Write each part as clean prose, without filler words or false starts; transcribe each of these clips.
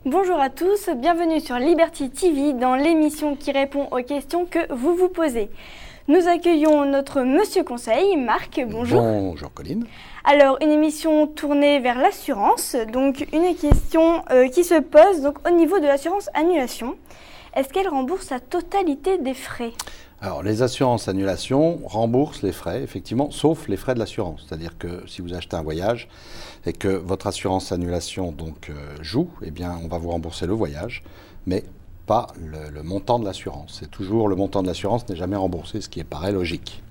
Bonjour à tous, bienvenue sur Liberty TV dans l'émission qui répond aux questions que vous vous posez. Nous accueillons notre Monsieur Conseil, Marc, bonjour. Bonjour Colline. Alors, une émission tournée vers l'assurance, donc une question qui se pose donc, au niveau de l'assurance annulation. Est-ce qu'elle rembourse la totalité des frais ? Alors, les assurances annulation remboursent les frais, effectivement, sauf les frais de l'assurance. C'est-à-dire que si vous achetez un voyage et que votre assurance annulation joue, eh bien, on va vous rembourser le voyage, mais pas le montant de l'assurance. C'est toujours le montant de l'assurance n'est jamais remboursé, ce qui paraît logique.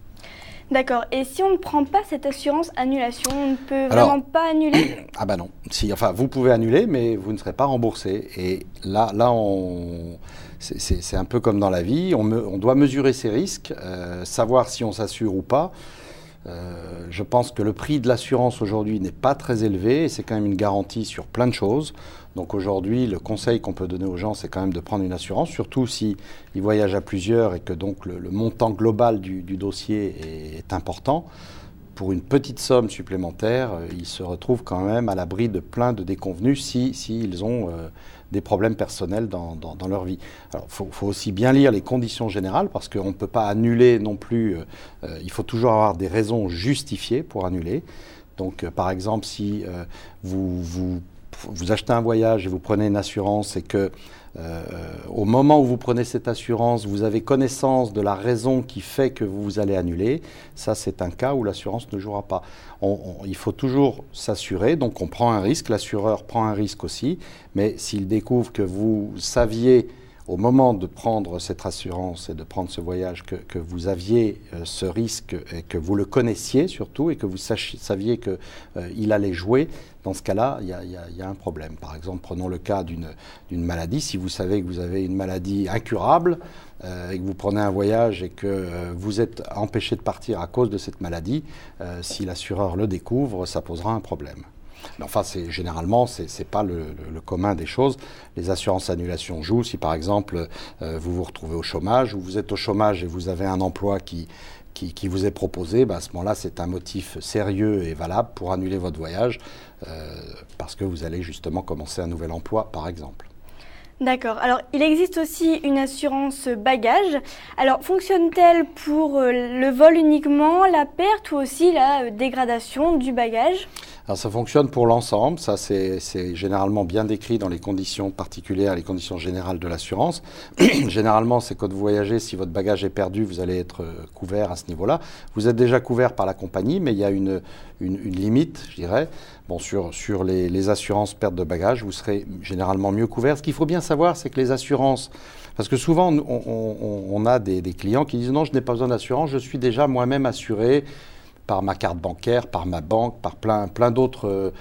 D'accord. Et si on ne prend pas cette assurance annulation, on ne peut vraiment pas annuler ? Ah ben non. Vous pouvez annuler, mais vous ne serez pas remboursé. Et là, c'est un peu comme dans la vie. On doit mesurer ses risques, savoir si on s'assure ou pas. Je pense que le prix de l'assurance aujourd'hui n'est pas très élevé et c'est quand même une garantie sur plein de choses. Donc aujourd'hui, le conseil qu'on peut donner aux gens, c'est quand même de prendre une assurance, surtout s'ils voyagent à plusieurs et que donc le montant global du dossier est important. Pour une petite somme supplémentaire, ils se retrouvent quand même à l'abri de plein de déconvenus s'ils ont des problèmes personnels dans leur vie. Alors, il faut aussi bien lire les conditions générales parce qu'on ne peut pas annuler non plus. Il faut toujours avoir des raisons justifiées pour annuler. Donc, par exemple, si vous achetez un voyage et vous prenez une assurance et que au moment où vous prenez cette assurance, vous avez connaissance de la raison qui fait que vous allez annuler, ça c'est un cas où l'assurance ne jouera pas. Il faut toujours s'assurer, donc on prend un risque, l'assureur prend un risque aussi, mais s'il découvre que vous saviez au moment de prendre cette assurance et de prendre ce voyage que vous aviez ce risque et que vous le connaissiez surtout et que vous saviez qu'il allait jouer, dans ce cas-là, il y a un problème. Par exemple, prenons le cas d'une maladie. Si vous savez que vous avez une maladie incurable et que vous prenez un voyage et que vous êtes empêché de partir à cause de cette maladie, si l'assureur le découvre, ça posera un problème. Mais enfin, généralement, ce n'est pas le commun des choses. Les assurances annulation jouent si, par exemple, vous vous retrouvez au chômage ou vous êtes au chômage et vous avez un emploi qui vous est proposé, à ce moment-là, c'est un motif sérieux et valable pour annuler votre voyage parce que vous allez justement commencer un nouvel emploi, par exemple. D'accord. Alors, il existe aussi une assurance bagage. Alors, fonctionne-t-elle pour le vol uniquement, la perte ou aussi la dégradation du bagage ? Alors ça fonctionne pour l'ensemble, ça c'est généralement bien décrit dans les conditions particulières, les conditions générales de l'assurance. Généralement, c'est quand vous voyagez, si votre bagage est perdu, vous allez être couvert à ce niveau-là. Vous êtes déjà couvert par la compagnie, mais il y a une limite, je dirais. Bon, sur les assurances perte de bagages, vous serez généralement mieux couvert. Ce qu'il faut bien savoir, c'est que les assurances, parce que souvent on a des clients qui disent non, je n'ai pas besoin d'assurance, je suis déjà moi-même assuré par ma carte bancaire, par ma banque, par plein d'autres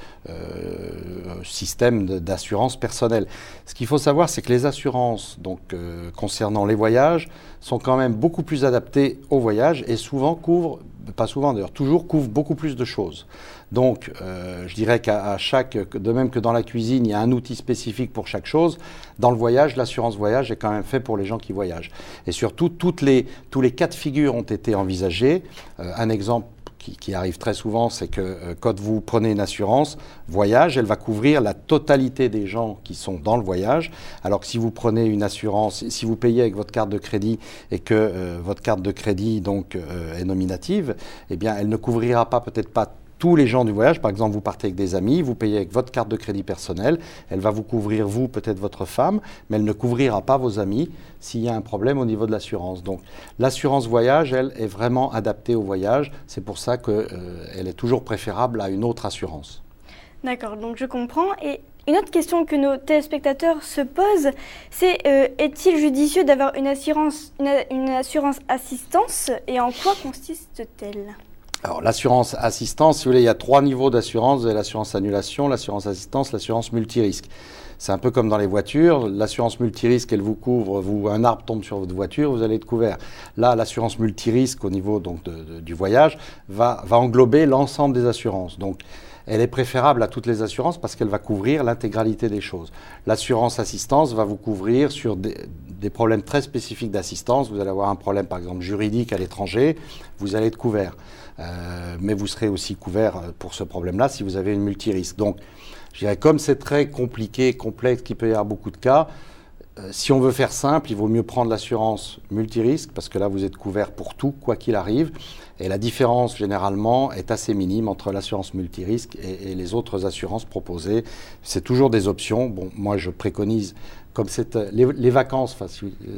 systèmes d'assurance personnelle. Ce qu'il faut savoir, c'est que les assurances concernant les voyages sont quand même beaucoup plus adaptées aux voyages et souvent toujours couvrent beaucoup plus de choses. Donc, je dirais de même que dans la cuisine, il y a un outil spécifique pour chaque chose, dans le voyage, l'assurance voyage est quand même fait pour les gens qui voyagent. Et surtout, tous les cas de figure ont été envisagés. Un exemple qui arrive très souvent, c'est que quand vous prenez une assurance voyage, elle va couvrir la totalité des gens qui sont dans le voyage, alors que si vous prenez une assurance, si vous payez avec votre carte de crédit et que votre carte de crédit est nominative, eh bien elle ne couvrira peut-être pas tous les gens du voyage. Par exemple, vous partez avec des amis, vous payez avec votre carte de crédit personnelle, elle va vous couvrir vous, peut-être votre femme, mais elle ne couvrira pas vos amis s'il y a un problème au niveau de l'assurance. Donc l'assurance voyage, elle, est vraiment adaptée au voyage, c'est pour ça qu'elle est toujours préférable à une autre assurance. D'accord, donc je comprends. Et une autre question que nos téléspectateurs se posent, c'est est-il judicieux d'avoir une assurance assistance et en quoi consiste-t-elle ? Alors, l'assurance assistance, si vous voulez, il y a 3 niveaux d'assurance. Vous avez l'assurance annulation, l'assurance assistance, l'assurance multirisque. C'est un peu comme dans les voitures. L'assurance multirisque, elle vous couvre. Un arbre tombe sur votre voiture, vous allez être couvert. Là, l'assurance multirisque, au niveau du voyage, va englober l'ensemble des assurances. Donc, elle est préférable à toutes les assurances parce qu'elle va couvrir l'intégralité des choses. L'assurance assistance va vous couvrir sur des problèmes très spécifiques d'assistance. Vous allez avoir un problème, par exemple, juridique à l'étranger, vous allez être couvert. Mais vous serez aussi couvert pour ce problème-là si vous avez une multirisque. Donc, je dirais, comme c'est très compliqué, complexe, qu'il peut y avoir beaucoup de cas, si on veut faire simple, il vaut mieux prendre l'assurance multirisque parce que là, vous êtes couvert pour tout, quoi qu'il arrive. Et la différence, généralement, est assez minime entre l'assurance multirisque et les autres assurances proposées. C'est toujours des options. Bon, moi, je préconise, comme c'est les vacances,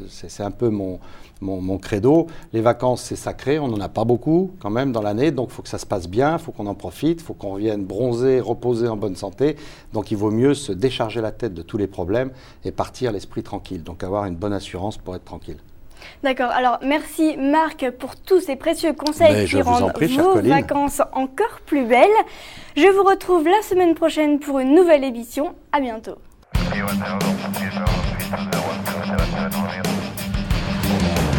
c'est un peu mon credo. Les vacances, c'est sacré, on n'en a pas beaucoup quand même dans l'année, donc il faut que ça se passe bien, il faut qu'on en profite, il faut qu'on revienne bronzer, reposer en bonne santé. Donc il vaut mieux se décharger la tête de tous les problèmes et partir l'esprit tranquille. Donc avoir une bonne assurance pour être tranquille. D'accord, alors merci Marc pour tous ces précieux conseils qui rendent vos vacances encore plus belles. Je vous retrouve la semaine prochaine pour une nouvelle émission. À bientôt. Thank you.